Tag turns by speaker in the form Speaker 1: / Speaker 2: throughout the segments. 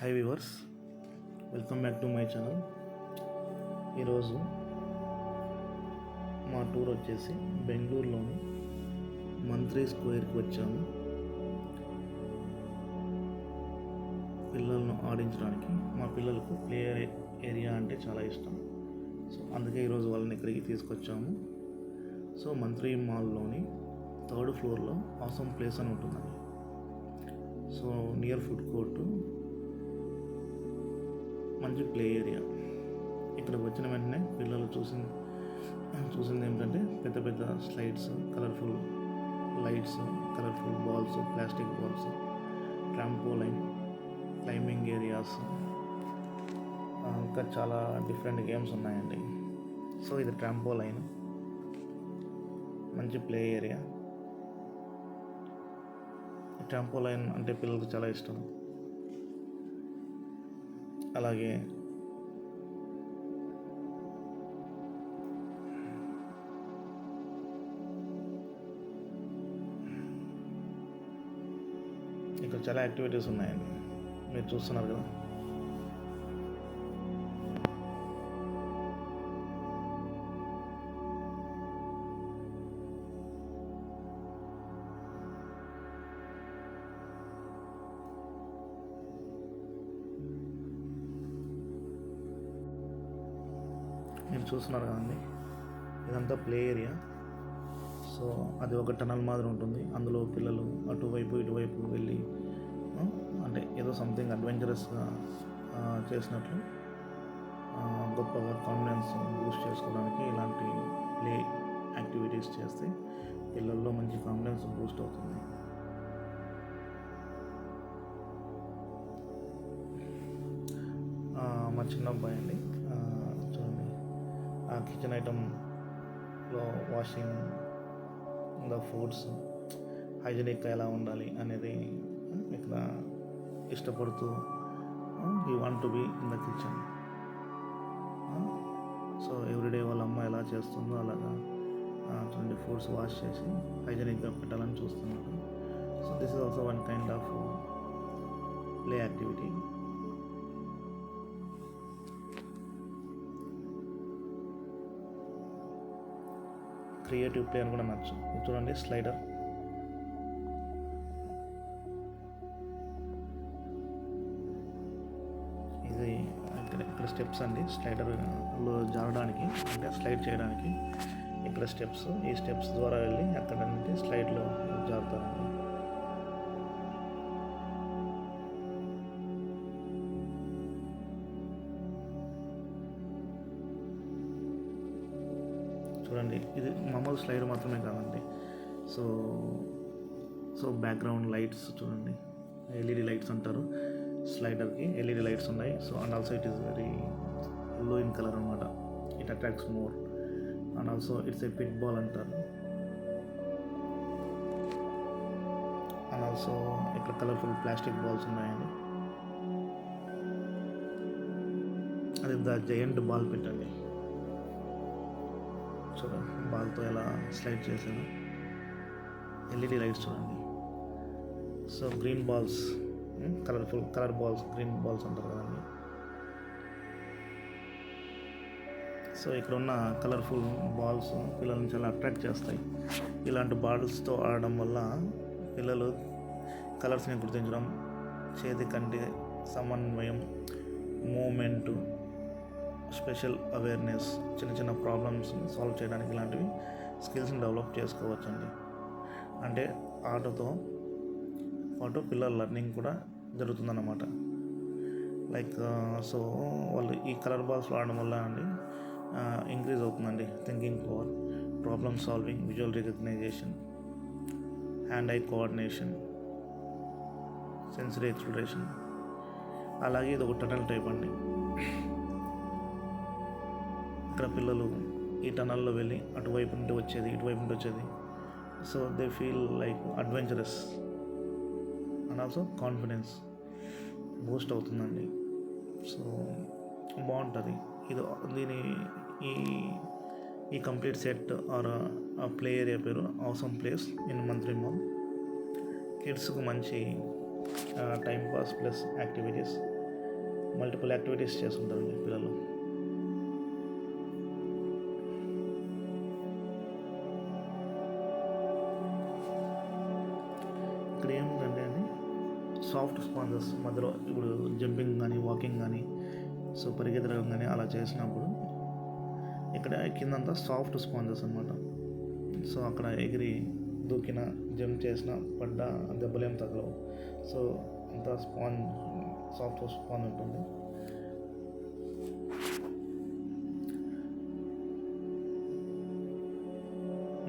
Speaker 1: High viewers, welcome back to my channel. ఈరోజు మా tour వచ్చేసి బెంగళూరులోని మంత్రి స్క్వేర్కి వచ్చాము. పిల్లలను ఆడించడానికి. మా పిల్లలకు ప్లే ఏరియా అంటే చాలా ఇష్టం. సో అందుకే ఈరోజు వాళ్ళని ఇక్కడికి తీసుకొచ్చాము. సో మంత్రి మాల్లోని 3rd ఫ్లోర్లో ఆసమ్ ప్లేస్ అని ఉంటుందండి. సో నియర్ ఫుడ్ కోర్టు, మంచి ప్లే ఏరియా. ఇక్కడికి వచ్చిన వెంటనే పిల్లలు చూసింది ఏంటంటే పెద్ద పెద్ద slides, colourful lights, colourful balls, plastic balls, trampoline, climbing areas, ఇంకా చాలా డిఫరెంట్ గేమ్స్ ఉన్నాయండి. సో ఇది ట్రాంపోలైన్, మంచి ప్లే ఏరియా. ట్రాంపోలైన్ అంటే పిల్లలకు చాలా ఇష్టం. అలాగే ఇక్కడ చాలా యాక్టివిటీస్ ఉన్నాయండి, మీరు చూస్తున్నారు కదా. మీరు చూస్తున్నారు కదండి, ఇదంతా ప్లే ఏరియా. సో అది ఒక టనల్ మాదిరి ఉంటుంది. అందులో పిల్లలు అటువైపు ఇటువైపు వెళ్ళి అంటే ఏదో సంథింగ్ అడ్వెంచరస్గా చేసినట్లు గొప్పగా కాన్ఫిడెన్స్ బూస్ట్ చేసుకోవడానికి ఇలాంటి ప్లే యాక్టివిటీస్ చేస్తే పిల్లల్లో మంచి కాన్ఫిడెన్స్ బూస్ట్ అవుతుంది. మా చిన్న అబ్బాయి అండి, చూడండి ఆ కిచెన్ ఐటమ్లో వాషింగ్ ద ఫుడ్స్ హైజీనిక్గా ఎలా ఉండాలి అనేది ఇక్కడ ఇష్టపడుతూ he want to be in the kitchen. So everyday వాళ్ళ అమ్మ ఎలా చేస్తుందో అలాగా చూడండి ఫుడ్స్ వాష్ చేసి హైజీనిక్గా పెట్టాలని చూస్తున్నాడు. So this is also one kind of play activity. Creative play అని కూడా నచ్చు. చూడండి స్లైడర్, ఇది ఇక్కడ స్టెప్స్ అండి. స్లైడర్లో జారడానికి అంటే స్లైడ్ చేయడానికి ఇక్కడ స్టెప్స్. ఈ స్టెప్స్ ద్వారా వెళ్ళి అక్కడ నుండి స్లైడ్లో జారుతారండి. చూడండి ఇది మామూలు స్లైడ్ మాత్రమే కాదండి. సో బ్యాక్గ్రౌండ్ లైట్స్ చూడండి, ఎల్ఈడి లైట్స్ అంటారు స్లైడర్కి. ఎల్ఈడి లైట్స్ ఉన్నాయి. So and also it is very low in colour అనమాట. It attracts more. And also it's a pit ball అంటారు. అండ్ ఆల్సో ఇక్కడ కలర్ఫుల్ ప్లాస్టిక్ బాల్స్ ఉన్నాయండి. అది ద జయంట్ బాల్ పిట్ అండి. చూడండి బాల్తో ఎలా స్లైడ్ చేశాను. ఎల్ఈడి లైట్స్ చూడండి. So green balls, colour balls, green balls అంటారు కదండి. సో ఇక్కడ ఉన్న కలర్ఫుల్ బాల్స్ పిల్లల్ని చాలా అట్రాక్ట్ చేస్తాయి. ఇలాంటి బాల్స్తో ఆడడం వల్ల పిల్లలు కలర్స్ని గుర్తించడం, చేతి కంటి సమన్వయం, మూమెంటు, స్పెషల్ అవేర్నెస్, చిన్న చిన్న ప్రాబ్లమ్స్ని సాల్వ్ చేయడానికి ఇలాంటివి స్కిల్స్ని డెవలప్ చేసుకోవచ్చండి. అంటే ఆటతో పాటు పిల్లల లెర్నింగ్ కూడా జరుగుతుందన్నమాట. లైక్ సో వాళ్ళు ఈ కలర్ బాల్స్ వాడడం వల్ల అండి ఇంక్రీజ్ అవుతుందండి thinking power, problem solving, visual recognition, hand I coordination, sensory exploration. అలాగే ఇది ఒక టనల్ టైప్ అండి. ఇక్కడ పిల్లలు ఈ టనల్లో వెళ్ళి అటువైపు నుండి వచ్చేది, ఇటువైపు నుండి వచ్చేది. So they feel like adventurous and also confidence Boost అవుతుందండి. సో బాగుంటుంది. ఈ కంప్లీట్ సెట్ ఆర్ ఆ ప్లే ఏరియా పేరు ఆసమ్ ప్లేస్ ఇన్ మంత్రి మాల్. కిడ్స్కు మంచి time pass plus activities multiple activities చేస్తుంటారండి పిల్లలు. ఇక్కడ ఏముందంటే అండి, సాఫ్ట్ స్పాంజెస్ మధ్యలో ఇప్పుడు జంపింగ్ కానీ వాకింగ్ కానీ పరిగెత్తడం కానీ అలా చేసినప్పుడు ఇక్కడ కిందంతా సాఫ్ట్ స్పాంజెస్ అనమాట. అక్కడ ఎగిరి దూకిన జంప్ చేసిన పడ్డ దెబ్బలేం తగలవు. అంతా సాఫ్ట్ స్పాంజ్ ఉంటుంది.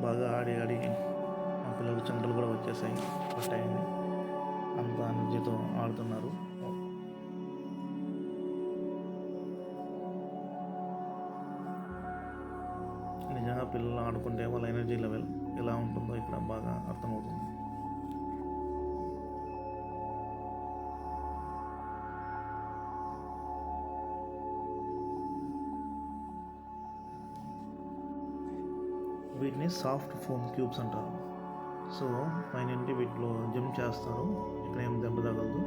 Speaker 1: బాగా ఆడి ఆడి మా పిల్లలు చెమటలు కూడా వచ్చేసాయి, పట్టాయింది. అంత ఎనర్జీతో ఆడుతున్నారు. నిజంగా పిల్లలు ఆడుకుంటే వాళ్ళ ఎనర్జీ లెవెల్ ఎలా ఉంటుందో ఇక్కడ బాగా అర్థమవుతుంది. వీటిని సాఫ్ట్ ఫోమ్ క్యూబ్స్ అంటారు. పైనుండి వీటిలో జంప్ చేస్తారు. ఇక్కడ ఏం దెబ్బ తగలదు,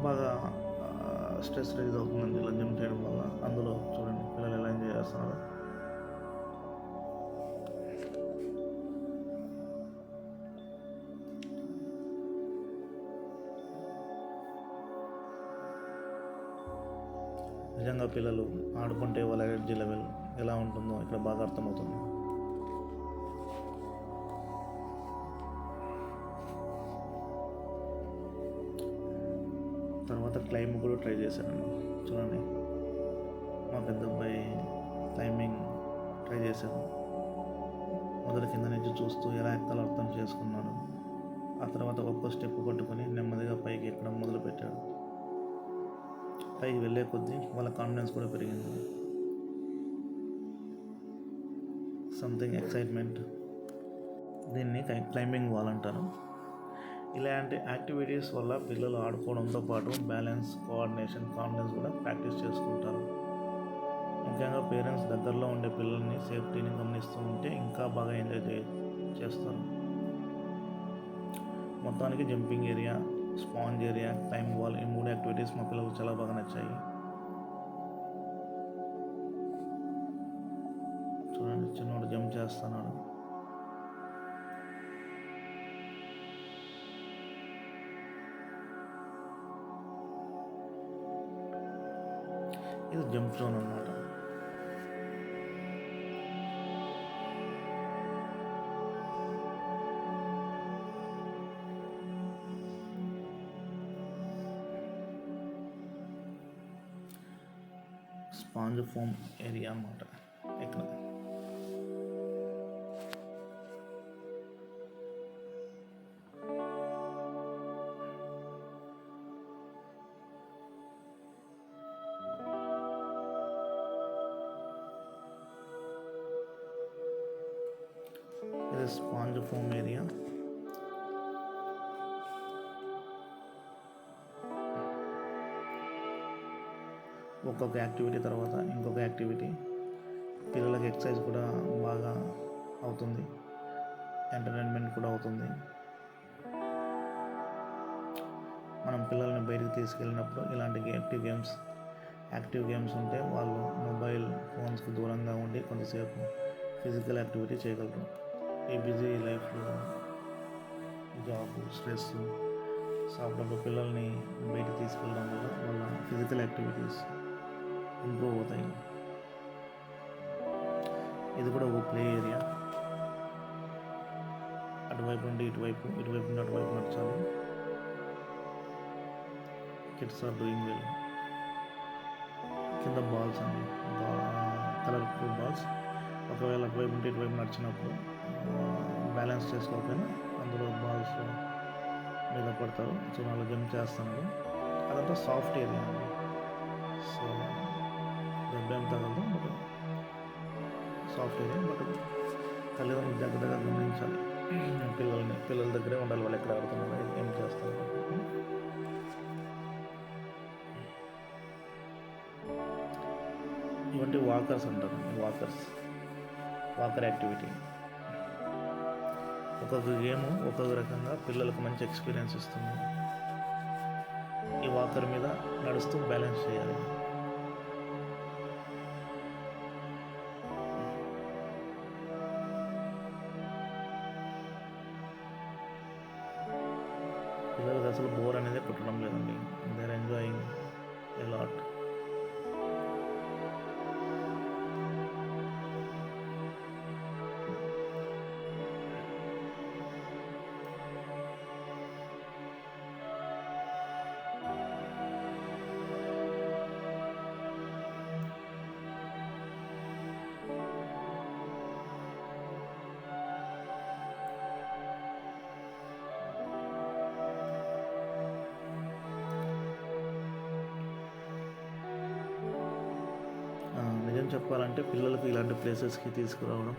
Speaker 1: బాగా స్ట్రెస్ రిలీజ్ అవుతుందండి ఇలా జంప్ చేయడం వల్ల. అందులో చూడండి పిల్లలు ఎలా ఎంజాయ్ చేస్తున్నారు. నిజంగా పిల్లలు ఆడుకుంటే వాళ్ళ ఎనర్జీ లెవెల్ ఎలా ఉంటుందో ఇక్కడ బాగా అర్థమవుతుంది. తర్వాత క్లైంబ్ కూడా ట్రై చేశాను. చూడండి మా పెద్ద అబ్బాయి క్లైంబింగ్ ట్రై చేశాను. మొదటి కింద నుంచి చూస్తూ ఎలా ఎక్కాలో అర్థం చేసుకున్నాడు. ఆ తర్వాత ఒక్కో స్టెప్ కొట్టుకొని నెమ్మదిగా పైకి ఎక్కడం మొదలుపెట్టాడు. పైకి వెళ్ళే కొద్దీ వాళ్ళ కాన్ఫిడెన్స్ కూడా పెరిగింది. సంథింగ్ ఎక్సైట్మెంట్, దీన్ని క్లైంబింగ్ వాల్ అంటారు. ఇలాంటి యాక్టివిటీస్ వల్ల పిల్లలు ఆడుకోవడంతో పాటు బ్యాలెన్స్, కోఆర్డినేషన్, కాన్ఫిడెన్స్ కూడా ప్రాక్టీస్ చేసుకుంటారు. ముఖ్యంగా పేరెంట్స్ దగ్గరలో ఉండే పిల్లల్ని సేఫ్టీని గమనిస్తూ ఉంటే ఇంకా బాగా ఎంజాయ్ చేస్తారు. మొత్తానికి jumping area, sponge area, climb wall, ఈ 3 యాక్టివిటీస్ మా పిల్లలకు చాలా బాగా నచ్చాయి. చూడండి చిన్నోడు జంప్ చేస్తున్నాడు. ఇది జంప్ జోన్ అన్నమాట. స్పాంజ్ ఫోమ్ ఏరియా అన్నమాట ఇక్కడ. ఇది స్పాంజ్ ఫోమ్ ఏరియా. ఒక్కొక్క యాక్టివిటీ తర్వాత ఇంకొక యాక్టివిటీ, పిల్లలకి ఎక్సర్సైజ్ కూడా బాగా అవుతుంది, ఎంటర్టైన్మెంట్ కూడా అవుతుంది. మనం పిల్లల్ని బయటికి తీసుకెళ్ళినప్పుడు ఇలాంటి యాక్టివ్ గేమ్స్ ఉంటే వాళ్ళు మొబైల్ ఫోన్స్కి దూరంగా ఉండి కొంతసేపు ఫిజికల్ యాక్టివిటీ చేయగలరు. ఈ బిజీ లైఫ్లో జాబ్, స్ట్రెస్, అప్పుడప్పుడు పిల్లల్ని బయటికి తీసుకెళ్ళడం వల్ల వాళ్ళ ఫిజికల్ యాక్టివిటీస్ ఇంప్రూవ్ అవుతాయి. ఇది కూడా ఒక ప్లే ఏరియా. అటువైపు నుండి ఇటువైపు, ఇటువైపు నుండి అటువైపు నడచాలి. Kids are doing well. కింద బాల్స్ అండి, కలర్ఫుల్ బాల్స్. ఒకవేళ అటువైపు నుండి ఇటువైపు నడిచినప్పుడు బ్యాలెన్స్ చేసుకోకపోయినా అందులో బాల్స్ మీద పడతారు. అలా జంప్ చేస్తున్నాడు. అదంతా సాఫ్ట్ ఏరియా అండి. దెబ్బేం తగలదు, బట్ సాఫ్ట్ ఏరియా. బట్ తల్లిదండ్రులు దగ్గరగా గమనించాలి. పిల్లల దగ్గరే ఉండాలి, వాళ్ళు ఎక్కడ ఆడుతున్నారు, ఏం చేస్తున్నారు. ఇవంటి వాకర్స్ అంటారు. Walker activity. ఒక్కొక్క గేమ్ ఒక్కొక్క రకంగా పిల్లలకు మంచి ఎక్స్పీరియన్స్ ఇస్తుంది. ఈ వాకర్ మీద నడుస్తూ బ్యాలెన్స్ చేయాలి. పిల్లలకి అసలు బోర్ అనేది కొట్టడం లేదండి. They are enjoying a lot. నిజం చెప్పాలంటే పిల్లలకు ఇలాంటి ప్లేసెస్కి తీసుకురావడం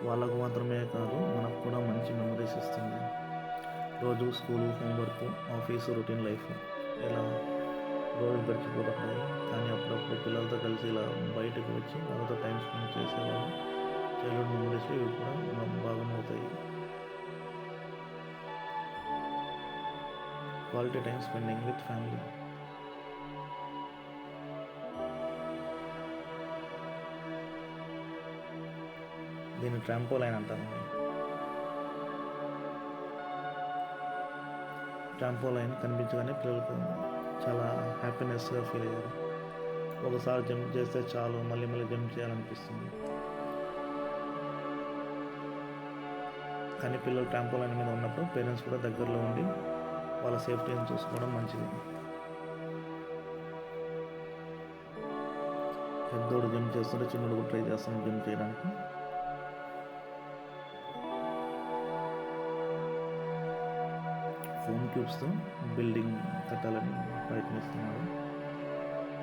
Speaker 1: వాళ్ళకు మాత్రమే కాదు, మనకు కూడా మంచి మెమరీస్ ఇస్తుంది. రోజు school, homework, office, routine life ఇలా రోజు గడిచిపోతుంటాయి. కానీ అప్పుడప్పుడు పిల్లలతో కలిసి ఇలా బయటకు వచ్చి వాళ్ళతో టైం స్పెండ్ చేసేవాళ్ళు చైల్డ్హుడ్ మెమరీస్ ఇవి కూడా మనకు భాగమవుతాయి. Quality time spending with family. దీన్ని ట్రాంపోలైన్ అంటారండి. ట్రాంపోలైన్ కనిపించగానే పిల్లలకు చాలా హ్యాపీనెస్గా ఫీల్ అయ్యారు. ఒకసారి జంప్ చేస్తే చాలు, మళ్ళీ మళ్ళీ జంప్ చేయాలనిపిస్తుంది. కానీ పిల్లలు ట్రాంపోలైన్ మీద ఉన్నప్పుడు పేరెంట్స్ కూడా దగ్గరలో ఉండి వాళ్ళ సేఫ్టీని చూసుకోవడం మంచిది. పెద్దోడు జంప్ చేస్తుంటే చిన్నోడు కూడా ట్రై చేస్తాను జంప్ చేయడానికి. ఫోమ్ క్యూబ్స్తో బిల్డింగ్ కట్టాలని ప్రయత్నిస్తున్నాడు.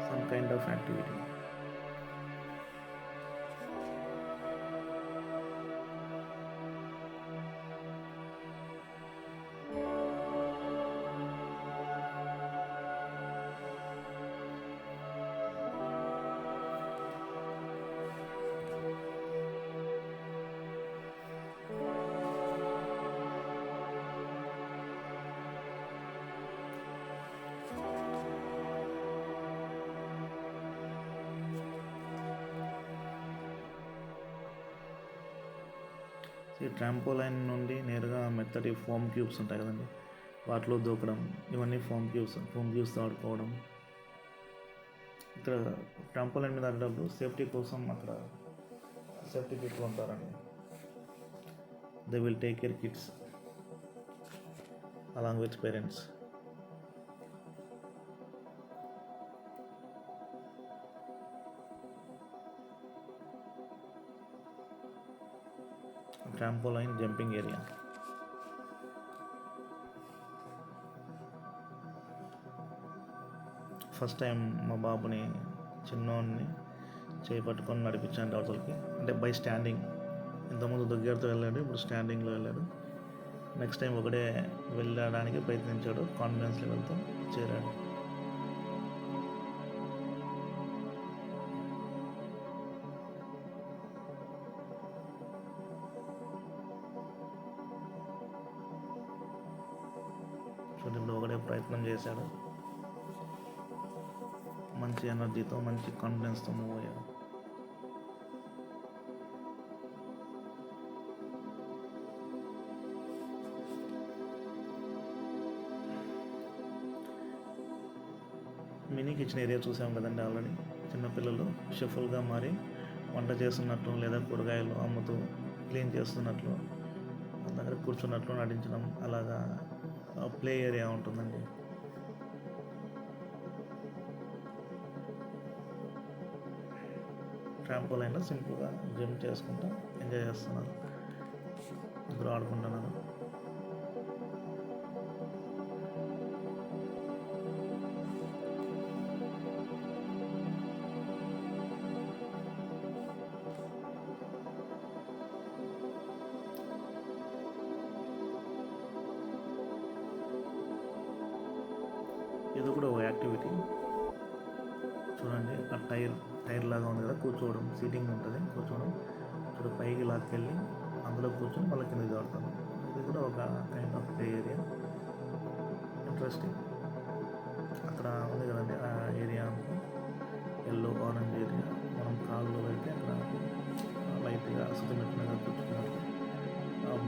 Speaker 1: Some kind of activity. ఈ ట్రాంపోలైన్ నుండి నేరుగా మెత్తటి ఫోమ్ క్యూబ్స్ ఉంటాయి కదండి, వాటిలో దూకడం, ఇవన్నీ ఫోమ్ క్యూబ్స్తో ఆడుకోవడం. ఇక్కడ ట్రాంపోలైన్ మీద ఆడేటప్పుడు సేఫ్టీ కోసం అక్కడ సేఫ్టీ పీపుల్ ఉంటారండి. They will take care kids along with parents. Trampoline jumping area. First time మా బాబుని చిన్నోడిని చేపట్టుకొని నడిపించాను అవతలకి, అంటే బై స్టాండింగ్. ఇంతకుముందు దగ్గరతో వెళ్ళాడు, ఇప్పుడు స్టాండింగ్లో వెళ్ళాడు. నెక్స్ట్ టైం ఒకటే వెళ్ళడానికి ప్రయత్నించాడు, కాన్ఫిడెన్స్ లెవెల్తో చేరాడు. ఇప్పుడు ఒకటే ప్రయత్నం చేశాడు, మంచి ఎనర్జీతో మంచి కాన్ఫిడెన్స్తో మూవ్ అయ్యాడు. మినీ కిచెన్ ఏరియా చూసాం కదండి ఆల్రెడీ. చిన్నపిల్లలు షెఫ్లుగా మారి వంట చేస్తున్నట్లు లేదా కూరగాయలు అమ్ముతూ క్లీన్ చేస్తున్నట్లు దగ్గర కూర్చున్నట్లు నటించడం, అలాగా ప్లే ఏరియా ఉంటుందండి. ట్రాంపోలైన్లో సింపుల్గా జంప్ చేసుకుంటూ ఎంజాయ్ చేస్తున్నారు, ఇద్దరు ఆడుకుంటున్నారు. ఇది కూడా ఒక యాక్టివిటీ చూడండి. ఆ టైర్ లాగా ఉంది కదా, కూర్చోవడం, సీటింగ్ ఉంటుంది, కూర్చోవడం. ఇప్పుడు పైకి లాక్కెళ్ళి అందులో కూర్చొని మళ్ళీ కిందకి జారుతాను. ఇది కూడా ఒక kind of play area. Interesting. Area. మనం కాళ్ళు అయితే అక్కడ లైట్గా సుతిమెట్టు మీద కూర్చున్నారు.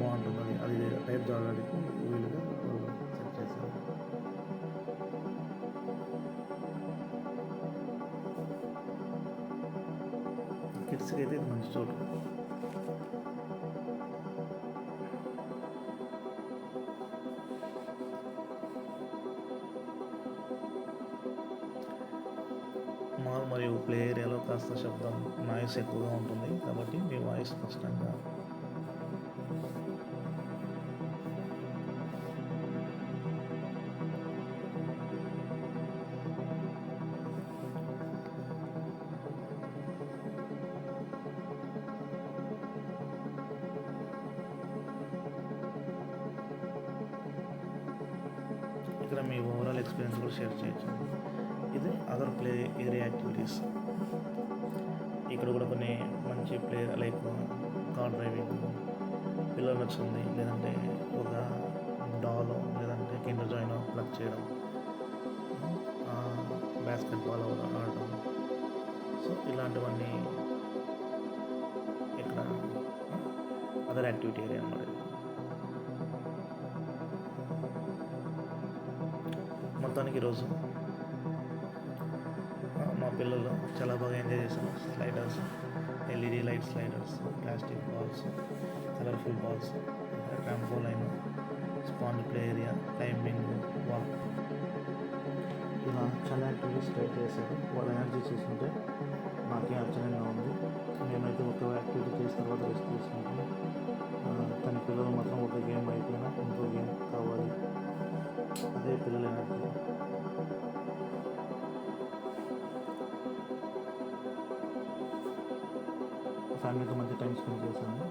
Speaker 1: బాగుంటుంది. అది టైర్ జారడానికి వీలుగా వాళ్ళు సెట్ చేశారు. కిడ్స్కి అయితే ఇది మంచి చోటు. మాల్ మరియు ప్లే ఏరియాలో కాస్త శబ్దం నాయిస్ ఎక్కువగా ఉంటుంది కాబట్టి మీ వాయిస్ స్పష్టంగా ఇక్కడ మీ ఓవరాల్ ఎక్స్పీరియన్స్ కూడా షేర్ చేయొచ్చు. ఇది అదర్ ప్లే ఏరియా యాక్టివిటీస్. ఇక్కడ కూడా కొన్ని మంచి ప్లే లైక్ కార్ డ్రైవింగ్, పిల్లలు నచ్చుతుంది, లేదంటే ఒక డాల్ లేదంటే కిండర్ జాయిన్ ప్లగ్ చేయడం, బాస్కెట్ బాల్ ఆడటం. సో ఇలాంటివన్నీ ఇక్కడ అదర్ యాక్టివిటీ ఏరియా అన్నమాట. మొత్తానికి ఈరోజు మా పిల్లలు చాలా బాగా ఎంజాయ్ చేశారు. Sliders, LED light sliders, plastic balls, colourful balls, trampoline, sponge play area, climbing walk, ఇలా చాలా యాక్టివిటీస్ ట్రై చేశారు. వాళ్ళ ఎనర్జీ చూస్తుంటే నాకే ఆశ్చర్యంగా ఉంది. మేమైతే ఒక యాక్టివిటీ చేసిన తర్వాత రెస్ట్ తీసుకుంటాం. కానీ పిల్లలు మాత్రం ఒక గేమ్ అయిపోయినా ఇంకో గేమ్ కావాలి, అదే పిల్లల ఎనర్జీ. ఫ్యామిలీతో మధ్య టైం స్పెండ్ చేశాను.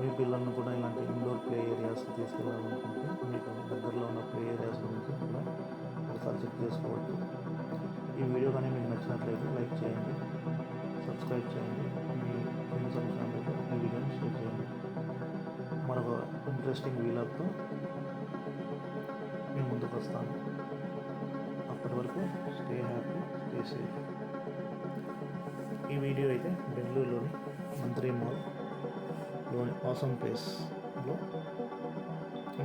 Speaker 1: మీ పిల్లలను కూడా ఇలాంటి ఇండోర్ ప్లే ఏరియాస్కి తీసుకెళ్ళాలనుకుంటే మీకు దగ్గరలో ఉన్న ప్లే ఏరియాస్ గురించి కూడా ఒకసారి చెక్ చేసుకోవచ్చు. ఈ వీడియో కానీ మీకు నచ్చినట్లయితే లైక్ చేయండి, సబ్స్క్రైబ్ చేయండి, మీ ఫ్రెండ్స్ అండ్ ఫ్యామిలీతో ఈ వీడియోని షేర్ చేయండి. మరొక ఇంట్రెస్టింగ్ వీలాగ్తో మీ ముందుకు వస్తాను. అప్పటి వరకు స్టే హ్యాపీ, స్టే సేఫ్. ఈ వీడియో అయితే బెంగళూరులోని మంత్రి మాల్లోని ఆసమ్ ప్లేస్లో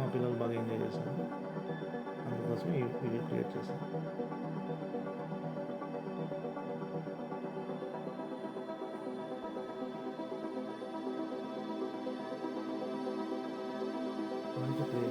Speaker 1: మా పిల్లలు బాగా ఎంజాయ్ చేశారు. అందుకోసం ఈ వీడియో క్రియేట్ చేశాను. మంచి ప్లే